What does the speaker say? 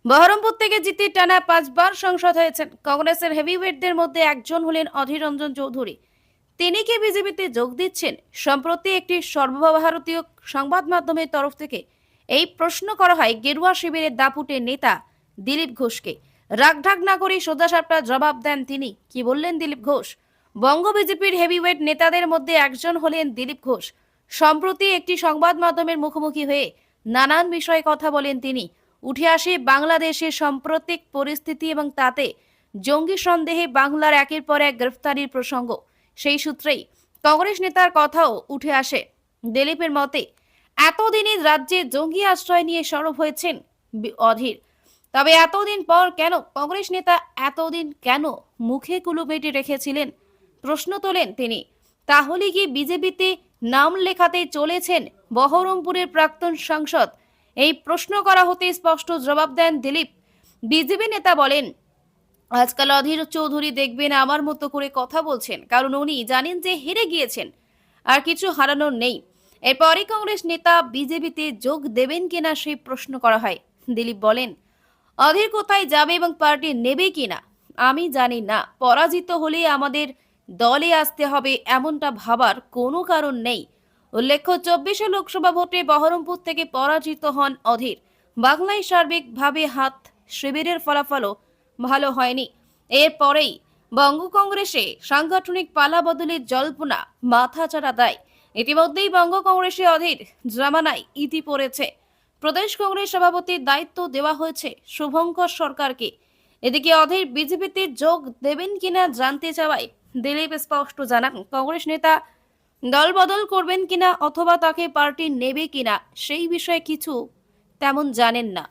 বহরমপুর থেকে জিতে টানা 5 বার সংসদ হয়েছেন। কংগ্রেসের হেভিওয়েটদের মধ্যে একজন হলেন অধীর রঞ্জন চৌধুরী। তিনি কি বিজেপিতে যোগ দিচ্ছেন? সম্প্রতি একটি সর্বভারতীয় সংবাদ মাধ্যমের তরফ থেকে এই প্রশ্ন করা হয় গেরুয়া শিবিরের দাপুটে নেতা দিলীপ ঘোষকে। রাগঢাক না করে সোজাসাপটা জবাব দেন তিনি। কি বললেন দিলীপ ঘোষ? বঙ্গ বিজেপির হেভিওয়েট নেতাদের মধ্যে একজন হলেন দিলীপ ঘোষ। সম্প্রতি একটি সংবাদ মাধ্যমের মুখোমুখি হয়ে নানান বিষয়ে কথা বলেন তিনি। উঠে আসে বাংলাদেশের সাম্প্রতিক পরিস্থিতি এবং তাতে জঙ্গি সন্দেহে বাংলার একের পর এক গ্রেফতারির প্রসঙ্গ। সেই সূত্রেই কংগ্রেস নেতার কথাও উঠে আসে। দিলীপের মতে এতদিনে রাজ্যে জঙ্গি আশ্রয় নিয়ে সরব হয়েছেন অধীর। তবে এতদিন পর কেন কংগ্রেস নেতা এতদিন কেন মুখে কুলু বেটে রেখেছিলেন প্রশ্ন তোলেন তিনি। তাহলে কি বিজেপিতে নাম লেখাতে চলেছেন বহরমপুরের প্রাক্তন সাংসদ? এই প্রশ্ন করা হতে স্পষ্ট জবাব দেন দিলীপ। বিজেপি নেতা বলেন, আজকাল অধীর চৌধুরী দেখবেন আমার মতো করে কথা বলছেন, কারণ উনি জানেন যে হেরে গিয়েছেন, আর কিছু হারানোর নেই। এরপরই কংগ্রেস নেতা বিজেপিতে যোগ দেবেন কিনা সেই প্রশ্ন করা হয়। দিলীপ বলেন, অধীর কোথায় যাবে এবং পার্টি নেবে কিনা আমি জানি না। পরাজিত হলে আমাদের দলে আসতে হবে এমনটা ভাবার কোনো কারণ নেই। উল্লেখ্য, 24 লোকসভা ভোটে বহরমপুর থেকে পরাজিত হন অধীর। বাংলায় সার্বিকভাবে হাত শিবিরের ফলাফলও ভালো হয়নি। এরপরেই বঙ্গ কংগ্রেসে সাংগঠনিক পালা বদলের জল্পনা মাথাচাড়া দেয়। ইতিমধ্যেই বঙ্গ কংগ্রেসে অধীর জামানায় ইতি পড়েছে। প্রদেশ কংগ্রেস সভাপতির দায়িত্ব দেওয়া হয়েছে শুভঙ্কর সরকারকে। এদিকে অধীর বিজেপিতে যোগ দেবেন কিনা জানতে চাওয়ায় দিলীপ স্পষ্ট জানান, কংগ্রেস নেতা দল বদল করবেন কিনা অথবা তাকে পার্টি নেবে কিনা সেই বিষয়ে কিছু তেমন জানেন না।